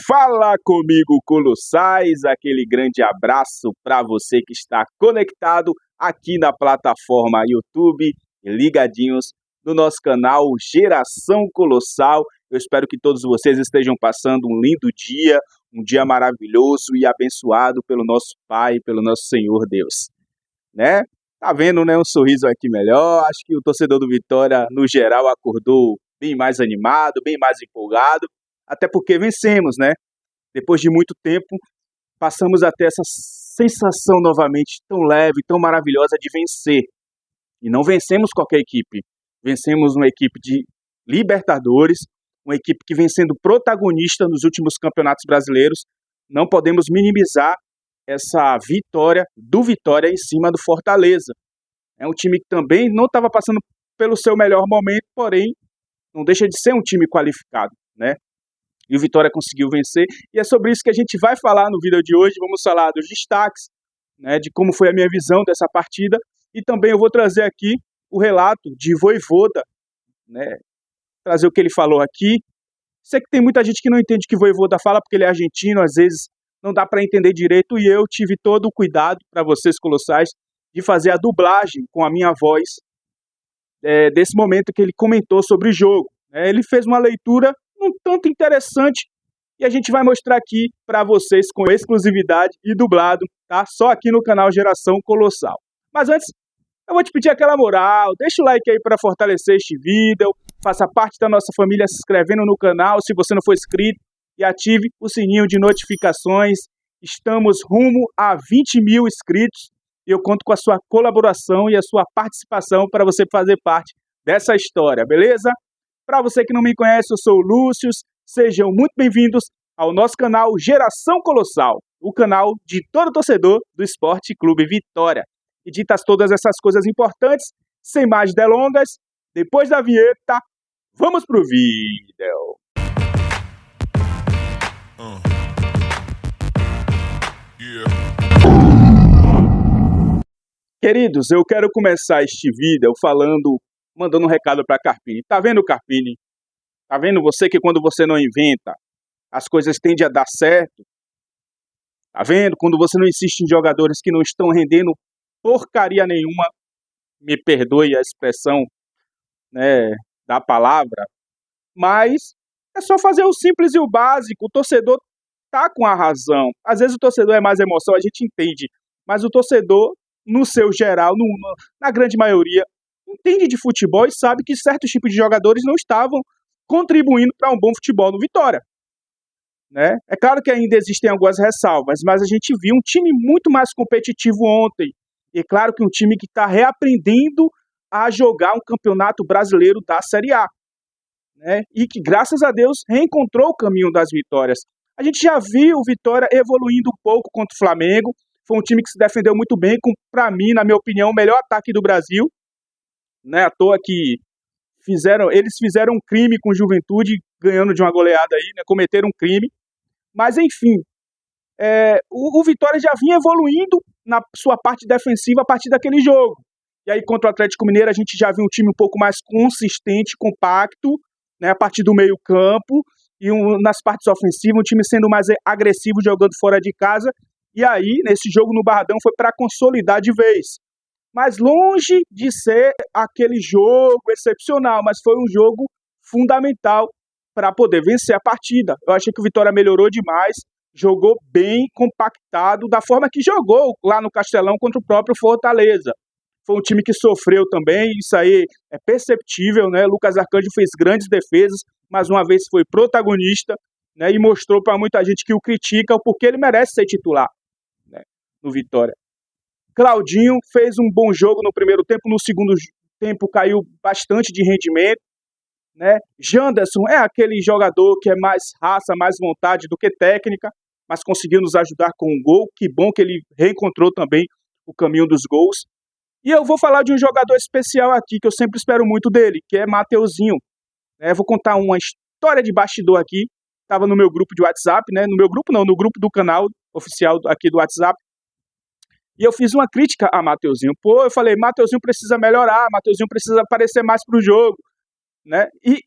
Fala comigo, Colossais, aquele grande abraço para você que está conectado aqui na plataforma YouTube, ligadinhos no nosso canal Geração Colossal. Eu espero que todos vocês estejam passando um lindo dia, um dia maravilhoso e abençoado pelo nosso Pai, pelo nosso Senhor Deus, né? Tá vendo, né, um sorriso aqui melhor. Acho que o torcedor do Vitória, no geral, acordou bem mais animado, bem mais empolgado, até porque vencemos, né? Depois de muito tempo, passamos a ter essa sensação novamente tão leve, tão maravilhosa de vencer. E não vencemos qualquer equipe. Vencemos uma equipe de Libertadores, uma equipe que vem sendo protagonista nos últimos campeonatos brasileiros. Não podemos minimizar essa vitória do Vitória em cima do Fortaleza. É um time que também não estava passando pelo seu melhor momento, porém não deixa de ser um time qualificado, né? E o Vitória conseguiu vencer, e é sobre isso que a gente vai falar no vídeo de hoje. Vamos falar dos destaques, né, de como foi a minha visão dessa partida, e também eu vou trazer aqui o relato de Vojvoda, né, trazer o que ele falou aqui. Sei que tem muita gente que não entende o que Vojvoda fala, porque ele é argentino, às vezes não dá para entender direito, e eu tive todo o cuidado, para vocês colossais, de fazer a dublagem com a minha voz, desse momento que ele comentou sobre o jogo. Ele fez uma leitura um tanto interessante e a gente vai mostrar aqui para vocês com exclusividade e dublado, tá? Só aqui no canal Geração Colossal. Mas antes, eu vou te pedir aquela moral, deixa o like aí para fortalecer este vídeo, faça parte da nossa família se inscrevendo no canal se você não for inscrito e ative o sininho de notificações. Estamos rumo a 20 mil inscritos e eu conto com a sua colaboração e a sua participação para você fazer parte dessa história, beleza? Para você que não me conhece, eu sou o Lúcio. Sejam muito bem-vindos ao nosso canal Geração Colossal, o canal de todo torcedor do Esporte Clube Vitória. E ditas todas essas coisas importantes, sem mais delongas, depois da vinheta, vamos pro vídeo. Queridos, eu quero começar este vídeo mandando um recado para Carpini. Tá vendo, Carpini? Tá vendo você que quando você não inventa, as coisas tendem a dar certo? Tá vendo? Quando você não insiste em jogadores que não estão rendendo porcaria nenhuma, me perdoe a expressão, né, da palavra, mas é só fazer o simples e o básico. O torcedor tá com a razão. Às vezes o torcedor é mais emoção, a gente entende, mas o torcedor, no seu geral, na grande maioria, entende de futebol e sabe que certos tipos de jogadores não estavam contribuindo para um bom futebol no Vitória, né? É claro que ainda existem algumas ressalvas, mas a gente viu um time muito mais competitivo ontem. E é claro que um time que está reaprendendo a jogar um campeonato brasileiro da Série A, né? E que, graças a Deus, reencontrou o caminho das vitórias. A gente já viu o Vitória evoluindo um pouco contra o Flamengo. Foi um time que se defendeu muito bem, com, para mim, na minha opinião, o melhor ataque do Brasil. Não é à toa que eles fizeram um crime com o Juventude, ganhando de uma goleada aí, né? Cometeram um crime. Mas, enfim, o Vitória já vinha evoluindo na sua parte defensiva a partir daquele jogo. E aí, contra o Atlético Mineiro, a gente já viu um time um pouco mais consistente, compacto, né? A partir do meio campo, e nas partes ofensivas, um time sendo mais agressivo, jogando fora de casa. E aí, nesse jogo no Barradão, foi para consolidar de vez. Mas longe de ser aquele jogo excepcional, mas foi um jogo fundamental para poder vencer a partida. Eu achei que o Vitória melhorou demais, jogou bem, compactado, da forma que jogou lá no Castelão contra o próprio Fortaleza. Foi um time que sofreu também, isso aí é perceptível, né? Lucas Arcanjo fez grandes defesas, mais uma vez foi protagonista, né? E mostrou para muita gente que o critica porque ele merece ser titular, né, no Vitória. Claudinho fez um bom jogo no primeiro tempo, no segundo tempo caiu bastante de rendimento, né? Janderson é aquele jogador que é mais raça, mais vontade do que técnica, mas conseguiu nos ajudar com um gol. Que bom que ele reencontrou também o caminho dos gols. E eu vou falar de um jogador especial aqui, que eu sempre espero muito dele, que é Mateuzinho. Vou contar uma história de bastidor aqui. Estava no meu grupo de WhatsApp, né? No meu grupo não, no grupo do canal oficial aqui do WhatsApp. E eu fiz uma crítica a Mateuzinho. Eu falei, Mateuzinho precisa melhorar, Mateuzinho precisa aparecer mais pro jogo, né? E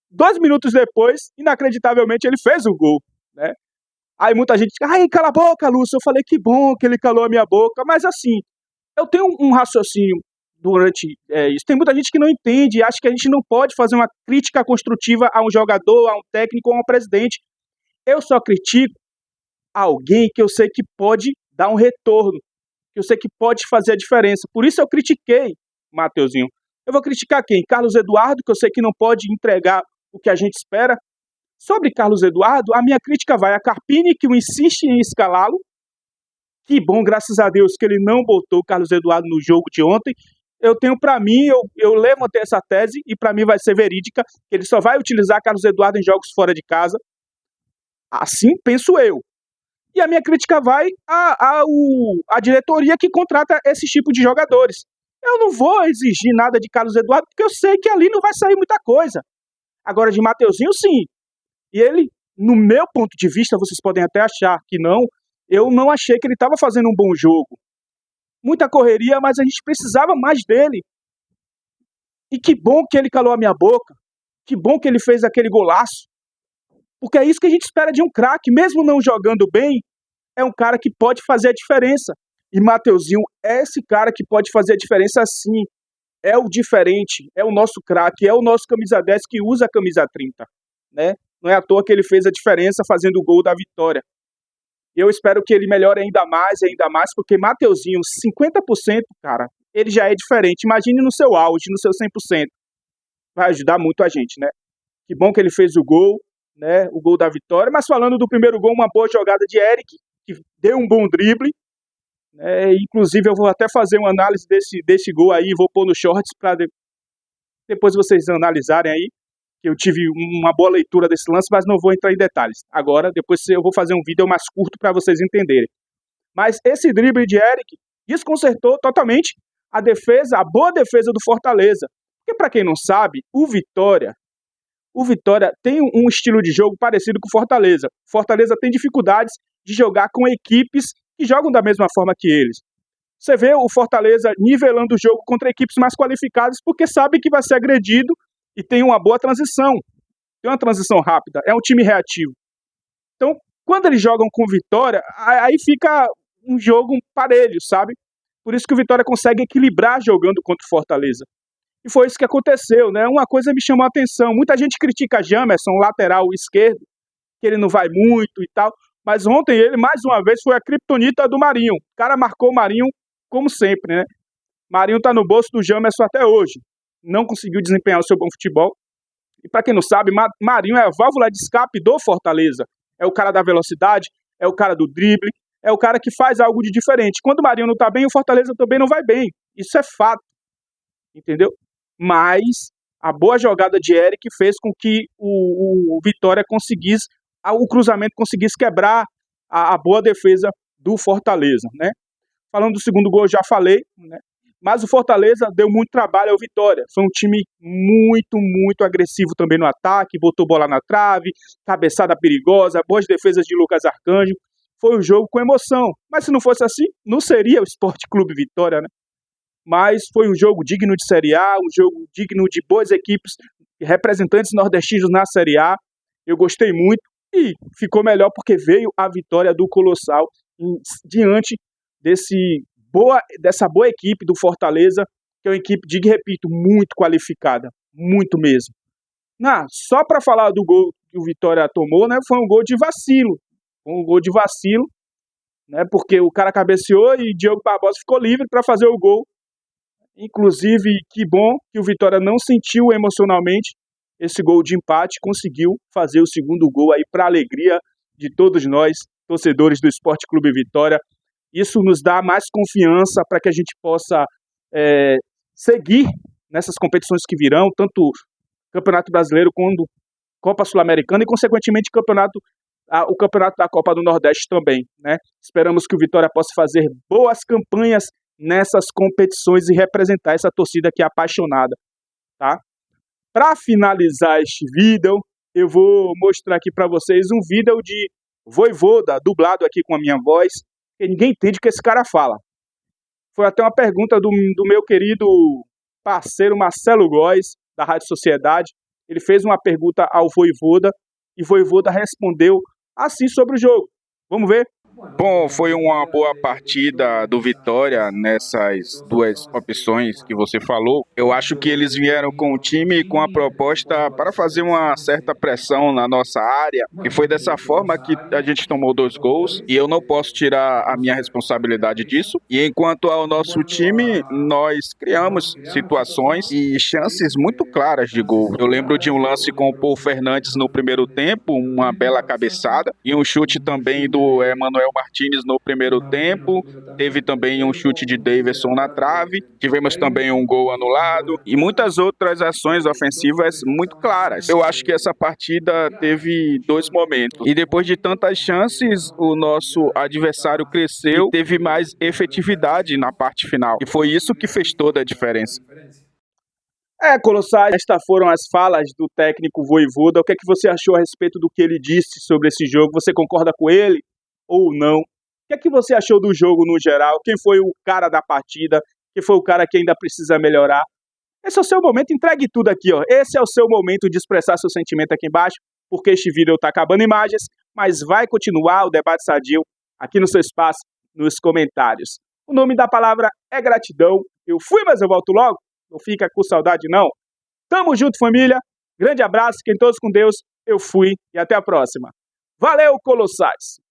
2 minutos depois, inacreditavelmente, ele fez o gol, né? Aí muita gente diz, ai, cala a boca, Lúcio. Eu falei, que bom que ele calou a minha boca. Mas assim, eu tenho um raciocínio durante isso. Tem muita gente que não entende e acha que a gente não pode fazer uma crítica construtiva a um jogador, a um técnico ou a um presidente. Eu só critico alguém que eu sei que pode dar um retorno, que eu sei que pode fazer a diferença. Por isso eu critiquei Mateuzinho. Eu vou criticar quem? Carlos Eduardo, que eu sei que não pode entregar o que a gente espera. Sobre Carlos Eduardo, a minha crítica vai a Carpini, que insiste em escalá-lo. Que bom, graças a Deus, que ele não botou o Carlos Eduardo no jogo de ontem. Eu tenho para mim, eu levantei essa tese e para mim vai ser verídica, que ele só vai utilizar Carlos Eduardo em jogos fora de casa. Assim penso eu. E a minha crítica vai à diretoria que contrata esse tipo de jogadores. Eu não vou exigir nada de Carlos Eduardo, porque eu sei que ali não vai sair muita coisa. Agora, de Mateuzinho, sim. E ele, no meu ponto de vista, vocês podem até achar que não, eu não achei que ele estava fazendo um bom jogo. Muita correria, mas a gente precisava mais dele. E que bom que ele calou a minha boca. Que bom que ele fez aquele golaço. Porque é isso que a gente espera de um craque. Mesmo não jogando bem, é um cara que pode fazer a diferença. E Mateuzinho é esse cara que pode fazer a diferença sim. É o diferente, é o nosso craque, é o nosso camisa 10 que usa a camisa 30. Né? Não é à toa que ele fez a diferença fazendo o gol da vitória. Eu espero que ele melhore ainda mais, porque Mateuzinho, 50%, cara, ele já é diferente. Imagine no seu auge, no seu 100%. Vai ajudar muito a gente, né? Que bom que ele fez o gol, né? O gol da vitória. Mas falando do primeiro gol, uma boa jogada de Eric, que deu um bom drible. Né? Inclusive, eu vou até fazer uma análise desse gol aí, vou pôr no shorts para depois vocês analisarem aí. Eu tive uma boa leitura desse lance, mas não vou entrar em detalhes. Agora, depois eu vou fazer um vídeo mais curto para vocês entenderem. Mas esse drible de Eric desconcertou totalmente a defesa, a boa defesa do Fortaleza. Porque, para quem não sabe, o Vitória tem um estilo de jogo parecido com o Fortaleza. Fortaleza tem dificuldades de jogar com equipes que jogam da mesma forma que eles. Você vê o Fortaleza nivelando o jogo contra equipes mais qualificadas porque sabe que vai ser agredido e tem uma boa transição. Tem uma transição rápida. É um time reativo. Então, quando eles jogam com Vitória, aí fica um jogo parelho, sabe? Por isso que o Vitória consegue equilibrar jogando contra o Fortaleza. E foi isso que aconteceu, né? Uma coisa me chamou a atenção. Muita gente critica Jamerson, lateral esquerdo, que ele não vai muito e tal. Mas ontem ele, mais uma vez, foi a criptonita do Marinho. O cara marcou o Marinho como sempre, né? Marinho tá no bolso do Jamerson até hoje. Não conseguiu desempenhar o seu bom futebol. E para quem não sabe, Marinho é a válvula de escape do Fortaleza. É o cara da velocidade, é o cara do drible, é o cara que faz algo de diferente. Quando o Marinho não tá bem, o Fortaleza também não vai bem. Isso é fato. Entendeu? Mas a boa jogada de Eric fez com que o Vitória conseguisse, o cruzamento conseguisse quebrar a boa defesa do Fortaleza, né? Falando do segundo gol, eu já falei, né? Mas o Fortaleza deu muito trabalho ao Vitória. Foi um time muito, muito agressivo também no ataque, botou bola na trave, cabeçada perigosa, boas defesas de Lucas Arcanjo. Foi um jogo com emoção. Mas se não fosse assim, não seria o Sport Clube Vitória, né? Mas foi um jogo digno de Série A, um jogo digno de boas equipes, representantes nordestinos na Série A. Eu gostei muito e ficou melhor porque veio a vitória do Colossal diante dessa boa equipe do Fortaleza, que é uma equipe, digo e repito, muito qualificada, muito mesmo. Só para falar do gol que o Vitória tomou, né, foi um gol de vacilo, né, porque o cara cabeceou e Diogo Barbosa ficou livre para fazer o gol. Inclusive, que bom que o Vitória não sentiu emocionalmente esse gol de empate, conseguiu fazer o segundo gol aí para alegria de todos nós, torcedores do Sport Clube Vitória. Isso nos dá mais confiança para que a gente possa seguir nessas competições que virão, tanto Campeonato Brasileiro quanto Copa Sul-Americana e, consequentemente, o Campeonato da Copa do Nordeste também, né? Esperamos que o Vitória possa fazer boas campanhas nessas competições e representar essa torcida que é apaixonada, tá? Para finalizar este vídeo, eu vou mostrar aqui para vocês um vídeo de Vojvoda, dublado aqui com a minha voz, que ninguém entende o que esse cara fala. Foi até uma pergunta do meu querido parceiro Marcelo Góes, da Rádio Sociedade. Ele fez uma pergunta ao Vojvoda e Vojvoda respondeu assim sobre o jogo. Vamos ver? Bom, foi uma boa partida do Vitória nessas duas opções que você falou. Eu acho que eles vieram com o time e com a proposta para fazer uma certa pressão na nossa área, e foi dessa forma que a gente tomou 2 gols, e eu não posso tirar a minha responsabilidade disso. E enquanto ao nosso time, nós criamos situações e chances muito claras de gol. Eu lembro de um lance com o Paul Fernandes no primeiro tempo, uma bela cabeçada, e um chute também do Emmanuel Martinez no primeiro tempo. Teve também um chute de Daverson na trave. Tivemos também um gol anulado e muitas outras ações ofensivas muito claras. Eu acho que essa partida teve 2 momentos. E depois de tantas chances, o nosso adversário cresceu e teve mais efetividade na parte final. E foi isso que fez toda a diferença. Colossais, estas foram as falas do técnico Vojvoda. O que é que você achou a respeito do que ele disse sobre esse jogo? Você concorda com ele ou não? O que é que você achou do jogo no geral? Quem foi o cara da partida? Quem foi o cara que ainda precisa melhorar? Esse é o seu momento, entregue tudo aqui, ó. Esse é o seu momento de expressar seu sentimento aqui embaixo, porque este vídeo está acabando imagens, mas vai continuar o debate sadio aqui no seu espaço, nos comentários. O nome da palavra é gratidão. Eu fui, mas eu volto logo. Não fica com saudade, não. Tamo junto, família. Grande abraço, fiquem todos com Deus. Eu fui e até a próxima. Valeu, Colossais!